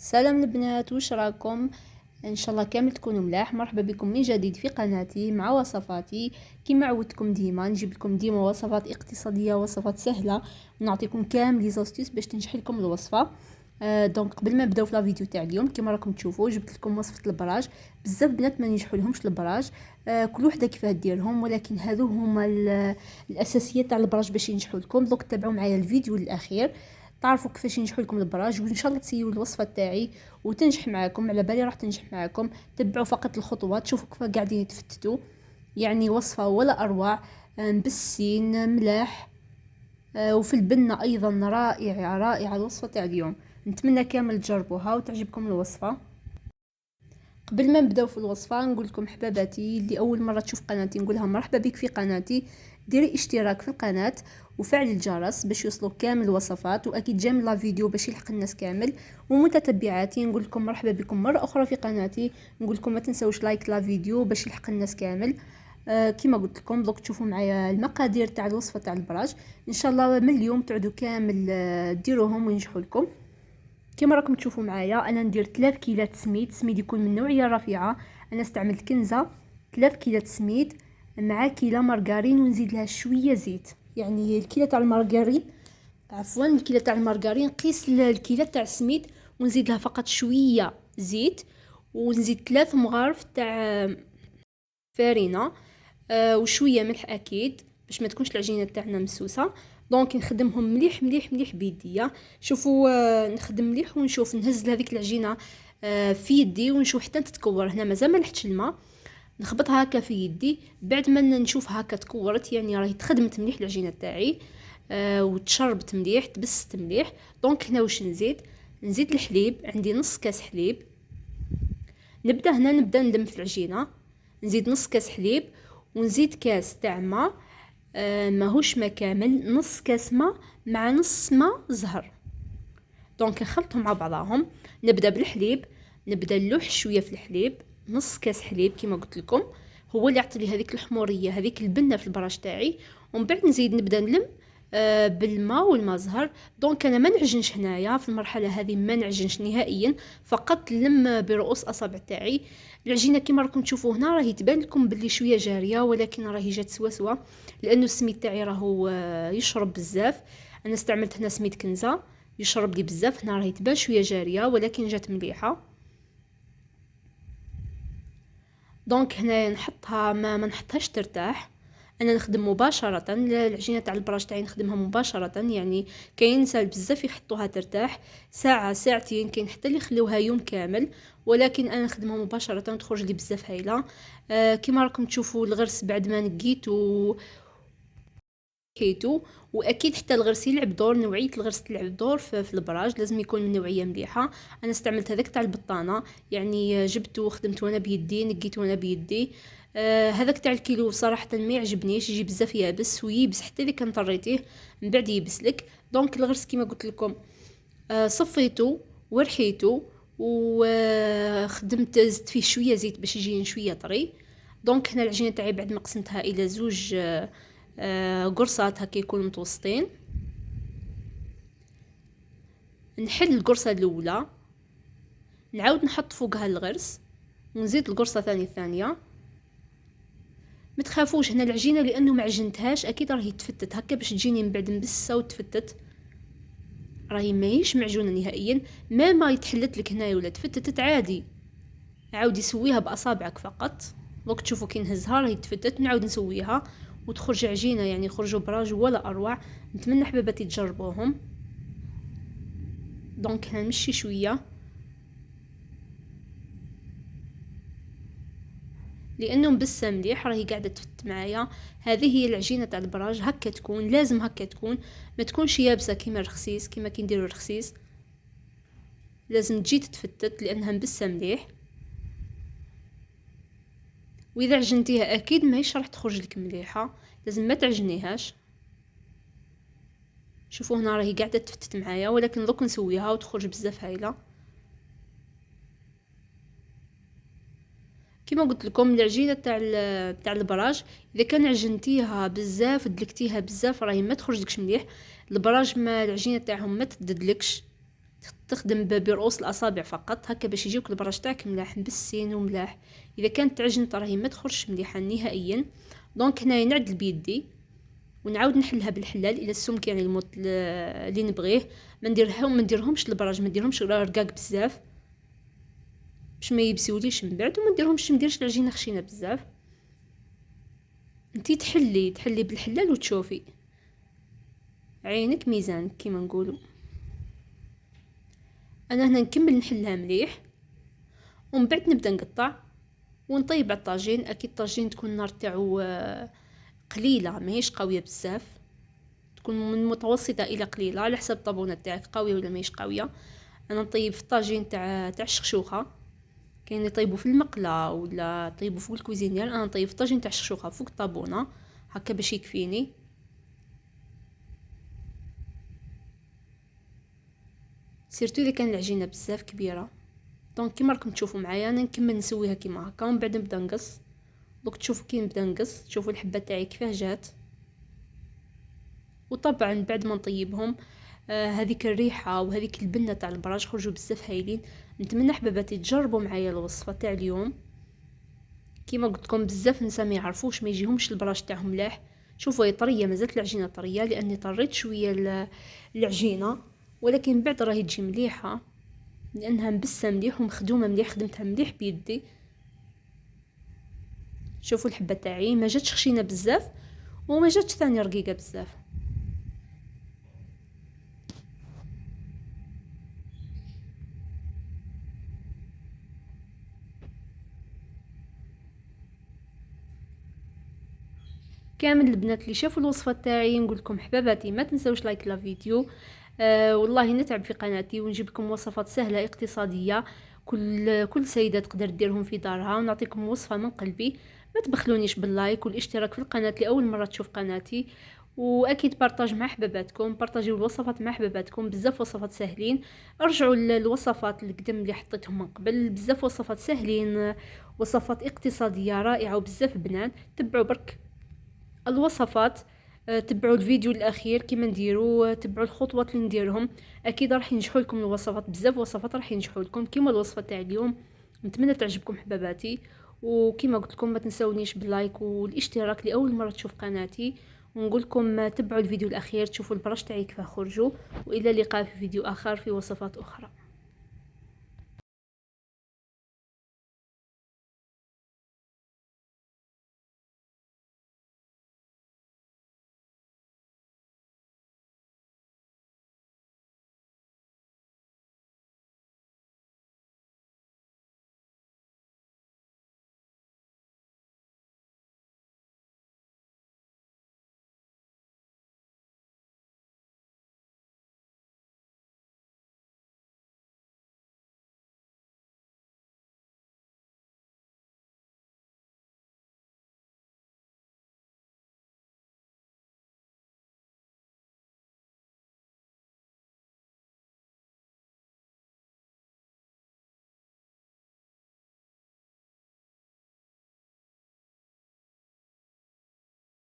سلام البنات، واش راكم؟ ان شاء الله كامل تكونوا ملاح. مرحبا بكم من جديد في قناتي مع وصفاتي. كما عودتكم ديما نجيب لكم ديما وصفات اقتصاديه، وصفات سهله، ونعطيكم كامل لي زاستيس باش تنجح لكم الوصفه. دونك قبل ما نبداو في لا فيديو تاع اليوم، كما راكم تشوفوا جبت لكم وصفه البراج. بزاف بنات ما نجحوا لهمش البراج، كل وحده كيفاه ديرهم، ولكن هذو هما الاساسيات تاع البراج باش ينجحوا لكم. دونك تابعوا معايا الفيديو للاخير تعرفوا كيفاش ينجحوا لكم البراج، وان شاء الله تسيو الوصفه تاعي وتنجح معاكم. على بالي راح تنجح معاكم. تبعوا فقط الخطوات، شوفوا كيف قاعدين يتفتتوا، يعني وصفه ولا اروع. بالسين ملاح، وفي البنه ايضا رائعه رائعه الوصفه تاع اليوم. نتمنى كامل تجربوها وتعجبكم الوصفه. قبل ما نبداو في الوصفه نقول لكم حباباتي اللي اول مره تشوف قناتي نقولها مرحبا بك في قناتي. ديري اشتراك في القناه وفعل الجرس باش يوصلوك كامل الوصفات، واكيد جامل لا فيديو باش يلحق الناس كامل. ومتتبعاتي نقول لكم مرحبا بكم مره اخرى في قناتي. نقول لكم ما تنسوش لايك لا فيديو باش يلحق الناس كامل. كما قلت لكم دوك تشوفوا معايا المقادير تاع الوصفه تاع البراج. ان شاء الله من اليوم تعودوا كامل ديروهم وينجحوا لكم. كما راكم تشوفوا معايا انا ندير 3 كيلات سميد يكون من نوعيه رفيعه. انا استعملت كنزه. 3 كيلات سميد مع كيله مارغرين ونزيد لها شويه زيت. يعني الكيله تاع المارغرين، عفوا الكيله تاع المارغرين قيس الكيله تاع السميد ونزيد لها فقط شويه زيت، ونزيد 3 مغارف تاع فرينه، وشويه ملح اكيد باش ما تكونش العجينه تاعنا مسوسه. دونك نخدمهم مليح مليح مليح بيديا. شوفوا نخدم مليح ونشوف نهز هذيك العجينه في يدي ونشوف حتى تتكور. هنا مازال ما لحقتش الماء، نخبطها هكا في يدي. بعد ما نشوف هكا تكورت يعني راهي تخدمت مليح العجينه تاعي، وتشربت مليح تبست مليح. دونك هنا واش نزيد الحليب. عندي نص كاس حليب. نبدا نلم في العجينه. نزيد نص كاس حليب ونزيد كاس تاع ماء، ماهوش ما كامل، نص كاس ماء مع نص ماء زهر. دونك نخلطهم مع بعضهم. نبدا بالحليب، نبدا نلوح شويه في الحليب. نص كاس حليب كما قلت لكم هو اللي يعطي لي هذيك الحموريه هذيك البنه في البراج تاعي. ومن بعد نبدا نلم بالماء والماء زهر. دونك انا ما نعجنش هنايا في المرحله هذه، ما نعجنش نهائيا، فقط نلم برؤوس اصابع تاعي. العجينه كما راكم تشوفوا هنا راهي تبان لكم باللي شويه جاريه، ولكن راهي جات سوا لانه السميد تاعي راهو يشرب بزاف. انا استعملت هنا سميد كنزه يشرب لي بزاف. هنا راهي تبان شويه جاريه ولكن جات مليحه. دونك هنا نحطها ما نحطهاش ترتاح. انا نخدم مباشره العجينه تاع البراج تاعي، نخدمها مباشره. يعني كاين نسال بزاف يحطوها ترتاح ساعه ساعتين، كاين حتى اللي يخلوها يوم كامل، ولكن انا نخدمها مباشره تخرج لي بزاف هايله. كما راكم تشوفوا الغرس بعد ما نقيت كيتو، واكيد حتى الغرس يلعب دور. نوعيه الغرس تلعب دور في البراج، لازم يكون من نوعيه مليحه. انا استعملت هذاك تاع البطانه، يعني جبته وخدمته وانا بيدي، نقيت وانا بيدي. هذاك تاع الكيلو صراحه ما يعجبنيش، يجي بزاف يابس ويبس حتى اللي كان طريتيه من بعد يبس لك. دونك الغرس كما قلت لكم صفيته ورحيته وخدمت زدت فيه شويه زيت باش يجي شويه طري. دونك هنا العجينه تاعي بعد ما قسمتها الى زوج قرصات هكا يكونوا متوسطين، نحل القرصه الاولى نعاود نحط فوقها الغرس ونزيد القرصه الثانيه. ما تخافوش هنا العجينه لانه ما عجنتهاش اكيد راهي تفتت هكا باش تجيني من بعد مبسه وتفتت، راهي ماهيش معجونه نهائيا. ما يتحلت لك هنايا ولا تفتتت عادي، عاودي سويها باصابعك فقط. دوك تشوفوا كي نهزها راهي تفتت، نعاود نسويها وتخرج عجينه، يعني يخرجوا براج ولا اروع. نتمنى حباباتي تجربوهم. دونك هنمشي شويه لانه مبسه مليح راهي قاعده تفت معايا. هذه هي العجينه تاع البراج، هكا تكون، لازم هكا تكون، ما تكونش يابسه كيما الرخسيس كيما كنديروا الرخسيس، لازم تجي تتفتت لانها مبسه مليح. واذا عجنتيها اكيد ماهيش راح تخرج لك مليحه، لازم ما تعجنيهاش. شوفوا هنا راهي قاعده تفتت معايا، ولكن دوك نسويها وتخرج بزاف هايله. كما قلت لكم العجينه تاع البراج اذا كان عجنتيها بزاف دلكتيها بزاف راهي ما تخرجلكش مليح. البراج ما العجينه تاعهم ما تددلكش، تستخدم برؤوس الاصابع فقط هكا باش يجيوك البراج تاعك ملاح مبسين وملاح. اذا كانت تعجنت راهي ما تخرجش مليحه نهائيا. دونك هنايا نعدل بيدي ونعاود نحلها بالحلال الى السمك يعني المط اللي نبغيه. ما نديرهمش البراج، ما نديرهمش رقاق بزاف باش ما يبسيوليش من بعد، وما نديرش العجينه خشينه بزاف. انتي تحلي بالحلال وتشوفي عينك ميزانك كيما نقولوا. انا هنا نكمل نحلها مليح ومن بعد نبدا نقطع ونطيب على الطاجين. اكيد الطاجين تكون النار تاعو قليله ماهيش قويه بزاف، تكون من متوسطه الى قليله على حسب الطابونه تاعك قويه ولا ماهيش قويه. انا نطيب في الطاجين تاع الشخشوخه، كاين يطيبوا في المقله ولا يطيبوا فوق الكوزينير. انا نطيب في الطاجين تاع الشخشوخه فوق الطابونه هكا باش يكفيني. سيرتو اذا كان العجينه بزاف كبيره. دونك كيما راكم تشوفوا معايا انا نكمل نسويها كيما هكا ومن بعد نبدا نقص. دوك تشوفوا كي نبدا نقص تشوفوا الحبه تاعي كيفاه جات. وطبعا بعد ما نطيبهم هذيك الريحه وهذيك البنه تاع البراج خرجوا بزاف هايلين. نتمنى حباباتي تجربوا معايا الوصفه تاع اليوم. كيما قلت لكم بزاف نسا ما يعرفوش ما يجيهمش البراج تاعهم ملاح. شوفوا هي طريه، مازالت العجينه طريه لاني طريت شويه العجينه، ولكن بعد راهي تجي مليحه لانها مبسه مليح ومخدومه مليح، خدمتها مليح بيدي. شوفوا الحبه تاعي ما جاتش خشينه بزاف وما جاتش ثاني رقيقه بزاف. كامل البنات اللي شافوا الوصفه تاعي نقول لكم حباباتي ما تنسوش لايك لا فيديو. والله نتعب في قناتي ونجيب لكم وصفات سهله اقتصاديه كل سيده تقدر ديرهم في دارها، ونعطيكم وصفه من قلبي. ما تبخلونيش باللايك والاشتراك في القناه لاول مره تشوف قناتي، واكيد بارطاج مع حباباتكم، بارطاجيو الوصفات مع حباباتكم. بزاف وصفات سهلين، ارجعوا للوصفات القدم اللي حطيتهم من قبل، بزاف وصفات سهلين، وصفات اقتصاديه رائعه وبزاف بنات. تبعوا برك الوصفات، تبعوا الفيديو الاخير كيما نديروا، تبعوا الخطوات اللي نديرهم. اكيد راح ينجحوا لكم الوصفات، بزاف وصفات راح ينجحوا لكم كيما الوصفه تاع اليوم. نتمنى تعجبكم حباباتي، وكيما قلت لكم ما تنسونيش باللايك والاشتراك لاول مره تشوف قناتي. ونقول لكم تبعوا الفيديو الاخير تشوفوا البراش تاعي كيف خرجوا. والى اللقاء في فيديو اخر في وصفات اخرى.